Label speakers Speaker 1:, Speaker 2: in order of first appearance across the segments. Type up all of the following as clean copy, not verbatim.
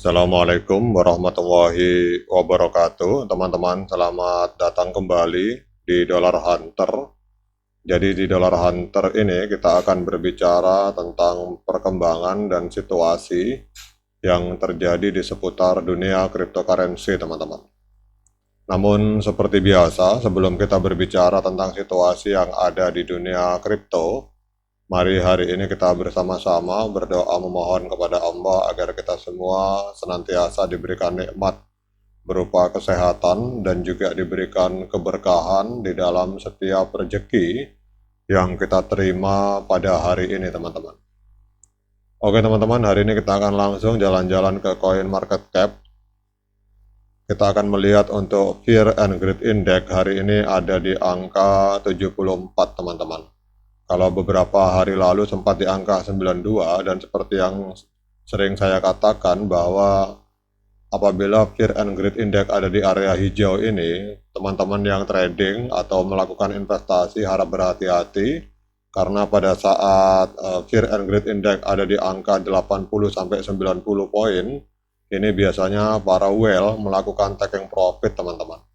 Speaker 1: Assalamualaikum warahmatullahi wabarakatuh. Teman-teman, selamat datang kembali di Dollar Hunter. Jadi di Dollar Hunter ini kita akan berbicara tentang perkembangan dan situasi yang terjadi di seputar dunia cryptocurrency, teman-teman. Namun seperti biasa, sebelum kita berbicara tentang situasi yang ada di dunia kripto, mari hari ini kita bersama-sama berdoa memohon kepada Allah agar kita semua senantiasa diberikan nikmat berupa kesehatan dan juga diberikan keberkahan di dalam setiap rezeki yang kita terima pada hari ini, teman-teman. Oke teman-teman, hari ini kita akan langsung jalan-jalan ke Coin Market Cap. Kita akan melihat untuk Fear and Greed Index hari ini ada di angka 74, teman-teman. Kalau beberapa hari lalu sempat di angka 92, dan seperti yang sering saya katakan bahwa apabila Fear and Greed Index ada di area hijau ini, teman-teman yang trading atau melakukan investasi harap berhati-hati, karena pada saat Fear and Greed Index ada di angka 80-90 poin, ini biasanya para whale melakukan taking profit, teman-teman.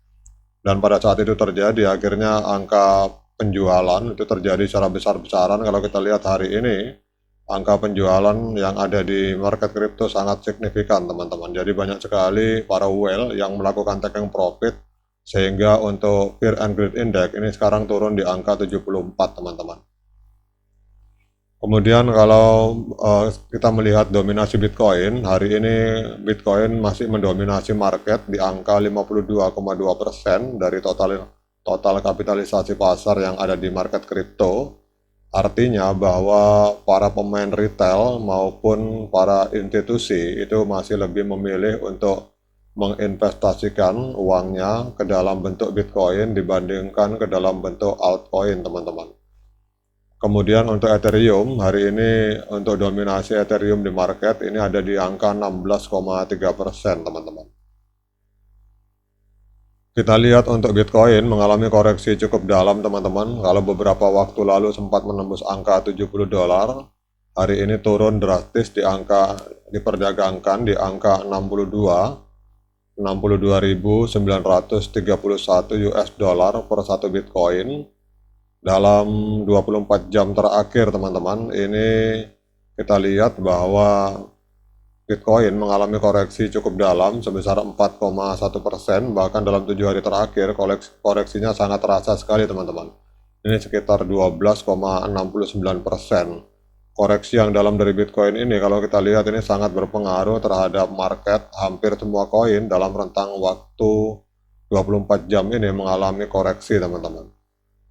Speaker 1: Dan pada saat itu terjadi, akhirnya angka penjualan itu terjadi secara besar-besaran. Kalau kita lihat hari ini, angka penjualan yang ada di market crypto sangat signifikan, teman-teman. Jadi banyak sekali para whale yang melakukan taking profit, sehingga untuk Fear and Greed Index ini sekarang turun di angka 74, teman-teman. Kemudian kalau kita melihat dominasi Bitcoin, hari ini Bitcoin masih mendominasi market di angka 52,2% dari total kapitalisasi pasar yang ada di market kripto. Artinya bahwa para pemain retail maupun para institusi itu masih lebih memilih untuk menginvestasikan uangnya ke dalam bentuk Bitcoin dibandingkan ke dalam bentuk altcoin, teman-teman. Kemudian untuk Ethereum, hari ini untuk dominasi Ethereum di market ini ada di angka 16,3%, teman-teman. Kita lihat untuk Bitcoin mengalami koreksi cukup dalam, teman-teman. Kalau beberapa waktu lalu sempat menembus angka 70 dolar, hari ini turun drastis diperdagangkan di angka 62.931 US dollar per satu Bitcoin. Dalam 24 jam terakhir, teman-teman, ini kita lihat bahwa Bitcoin mengalami koreksi cukup dalam sebesar 4,1%, bahkan dalam 7 hari terakhir koreksinya sangat terasa sekali, teman-teman. Ini sekitar 12,69%. Koreksi yang dalam dari Bitcoin ini kalau kita lihat ini sangat berpengaruh terhadap market. Hampir semua koin dalam rentang waktu 24 jam ini mengalami koreksi, teman-teman.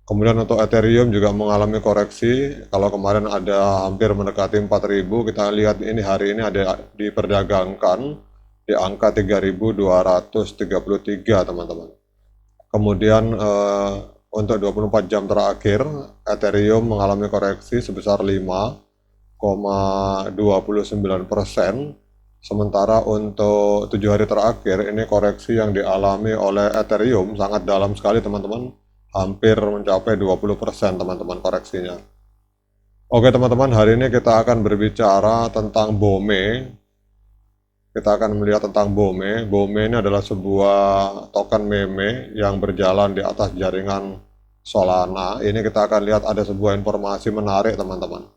Speaker 1: Kemudian untuk Ethereum juga mengalami koreksi. Kalau kemarin ada hampir mendekati 4.000, kita lihat ini hari ini ada diperdagangkan di angka 3.233, teman-teman. Kemudian untuk 24 jam terakhir, Ethereum mengalami koreksi sebesar 5,29%. Sementara untuk 7 hari terakhir, ini koreksi yang dialami oleh Ethereum sangat dalam sekali, teman-teman. Hampir mencapai 20%, teman-teman, koreksinya. Oke teman-teman, hari ini kita akan berbicara tentang BOME. Kita akan melihat tentang BOME. BOME ini adalah sebuah token meme yang berjalan di atas jaringan Solana. Ini kita akan lihat ada sebuah informasi menarik, teman-teman.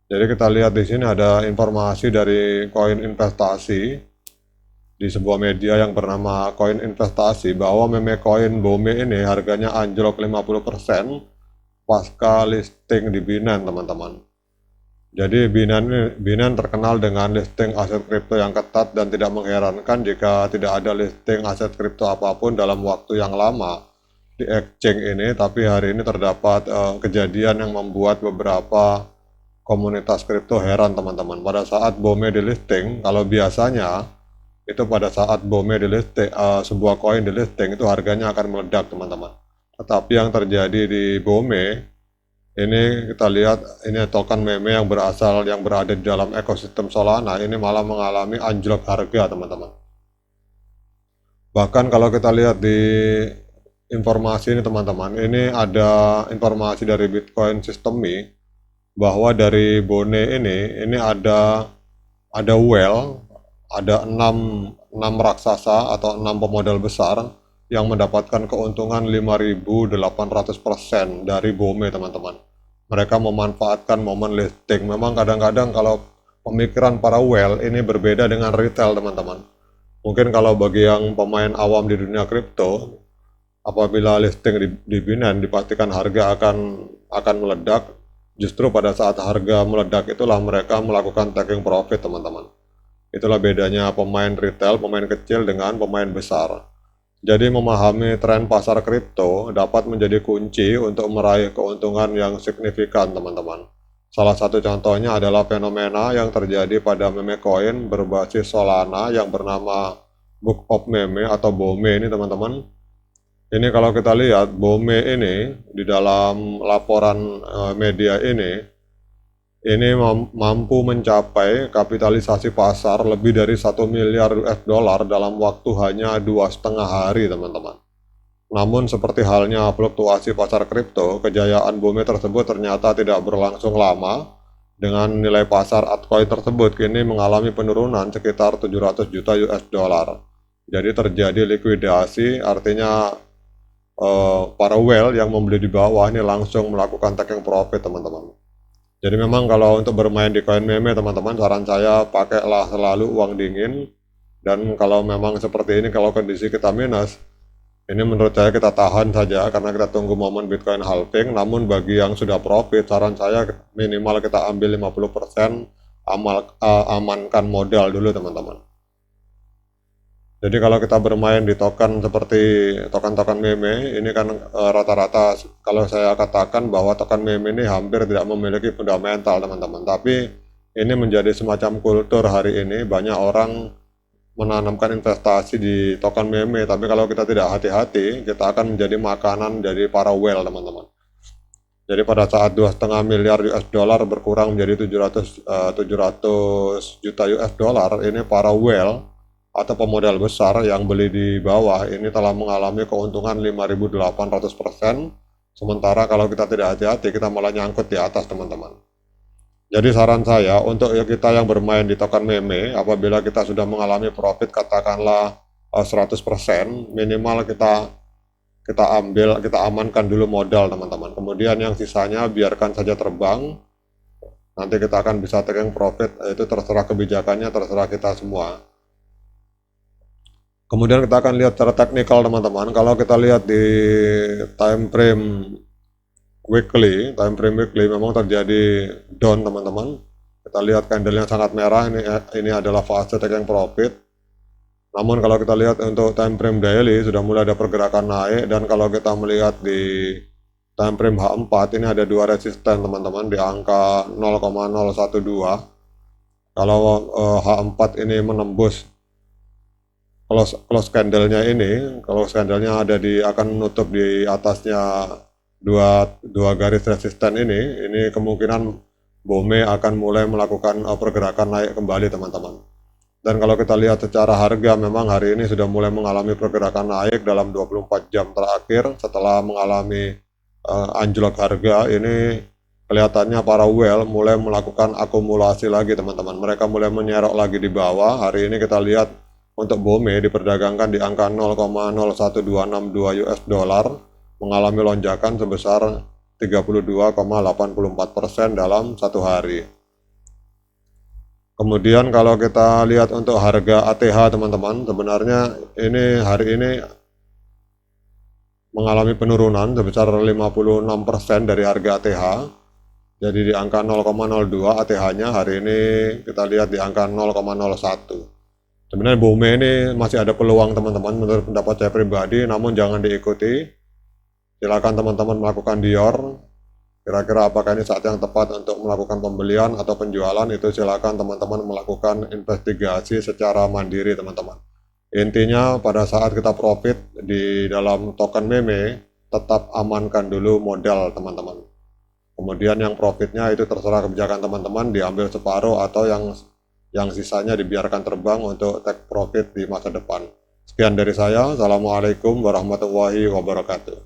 Speaker 1: Jadi kita lihat di sini ada informasi dari koin investasi di sebuah media yang bernama Koin Investasi, bahwa meme koin BOME ini harganya anjlok 50% pasca listing di Binance, teman-teman. Jadi Binance terkenal dengan listing aset kripto yang ketat, dan tidak mengherankan jika tidak ada listing aset kripto apapun dalam waktu yang lama di exchange ini. Tapi hari ini terdapat kejadian yang membuat beberapa komunitas kripto heran, teman-teman. Pada saat BOME di listing, kalau biasanya itu pada saat BOME di listing, sebuah koin di listing itu harganya akan meledak, teman-teman. Tetapi yang terjadi di BOME ini, kita lihat ini token meme yang berada di dalam ekosistem Solana ini malah mengalami anjlok harga, teman-teman. Bahkan kalau kita lihat di informasi ini, teman-teman, ini ada informasi dari Bitcoin System Me bahwa dari BOME ini ada whale ada 6 raksasa atau 6 pemodal besar yang mendapatkan keuntungan 5.800% dari BOME, teman-teman. Mereka memanfaatkan momen listing. Memang kadang-kadang kalau pemikiran para whale ini berbeda dengan retail, teman-teman. Mungkin kalau bagi yang pemain awam di dunia kripto, apabila listing di Binance dipastikan harga akan meledak. Justru pada saat harga meledak itulah mereka melakukan taking profit, teman-teman. Itulah bedanya pemain retail, pemain kecil dengan pemain besar. Jadi memahami tren pasar kripto dapat menjadi kunci untuk meraih keuntungan yang signifikan, teman-teman. Salah satu contohnya adalah fenomena yang terjadi pada meme coin berbasis Solana yang bernama Book of Meme atau BOME ini, teman-teman. Ini kalau kita lihat BOME ini di dalam laporan media ini mampu mencapai kapitalisasi pasar lebih dari 1 miliar US dollar dalam waktu hanya 2,5 hari, teman-teman. Namun seperti halnya fluktuasi pasar kripto, kejayaan BOME tersebut ternyata tidak berlangsung lama. Dengan nilai pasar altcoin tersebut kini mengalami penurunan sekitar 700 juta US dollar. Jadi terjadi likuidasi, artinya para whale yang membeli di bawah ini langsung melakukan taking profit, teman-teman. Jadi memang kalau untuk bermain di koin meme, teman-teman, saran saya pakailah selalu uang dingin. Dan kalau memang seperti ini, kalau kondisi kita minus, ini menurut saya kita tahan saja karena kita tunggu momen Bitcoin halving. Namun bagi yang sudah profit, saran saya minimal kita ambil 50%, amankan modal dulu, teman-teman. Jadi kalau kita bermain di token seperti token-token meme, ini kan rata-rata kalau saya katakan bahwa token meme ini hampir tidak memiliki fundamental, teman-teman. Tapi ini menjadi semacam kultur hari ini, banyak orang menanamkan investasi di token meme. Tapi kalau kita tidak hati-hati, kita akan menjadi makanan dari para whale, teman-teman. Jadi pada saat 2,5 miliar US dollar berkurang menjadi 700 juta US dollar, ini para whale atau pemodal besar yang beli di bawah ini telah mengalami keuntungan 5.800%, sementara kalau kita tidak hati-hati kita malah nyangkut di atas, teman-teman. Jadi saran saya untuk kita yang bermain di token meme, apabila kita sudah mengalami profit katakanlah 100%, minimal kita amankan dulu modal, teman-teman. Kemudian yang sisanya biarkan saja terbang. Nanti kita akan bisa taking profit, itu terserah kebijakannya, terserah kita semua. Kemudian kita akan lihat secara teknikal, teman-teman. Kalau kita lihat di time frame weekly memang terjadi down, teman-teman. Kita lihat candlenya sangat merah, ini adalah fase taking profit. Namun kalau kita lihat untuk time frame daily sudah mulai ada pergerakan naik, dan kalau kita melihat di time frame H4 ini ada 2 resisten, teman-teman, di angka 0,012. Kalau H4 ini menembus close candlenya ini, kalau candlenya ada akan menutup di atasnya dua garis resisten ini kemungkinan BOME akan mulai melakukan pergerakan naik kembali, teman-teman. Dan kalau kita lihat secara harga, memang hari ini sudah mulai mengalami pergerakan naik dalam 24 jam terakhir. Setelah mengalami anjlok harga, ini kelihatannya para whale mulai melakukan akumulasi lagi, teman-teman. Mereka mulai menyerok lagi di bawah. Hari ini kita lihat untuk BOME diperdagangkan di angka 0,01262 US dollar, mengalami lonjakan sebesar 32,84% dalam satu hari. Kemudian kalau kita lihat untuk harga ATH, teman-teman, sebenarnya ini hari ini mengalami penurunan sebesar 56% dari harga ATH. Jadi di angka 0,02 ATH-nya hari ini kita lihat di angka 0,01. Sebenarnya BOME ini masih ada peluang, teman-teman, menurut pendapat saya pribadi, namun jangan diikuti. Silakan teman-teman melakukan Dior. Kira-kira apakah ini saat yang tepat untuk melakukan pembelian atau penjualan, itu silakan teman-teman melakukan investigasi secara mandiri, teman-teman. Intinya pada saat kita profit di dalam token meme, tetap amankan dulu modal, teman-teman. Kemudian yang profitnya itu terserah kebijakan teman-teman, diambil separuh atau yang sisanya dibiarkan terbang untuk take profit di masa depan. Sekian dari saya. Assalamualaikum warahmatullahi wabarakatuh.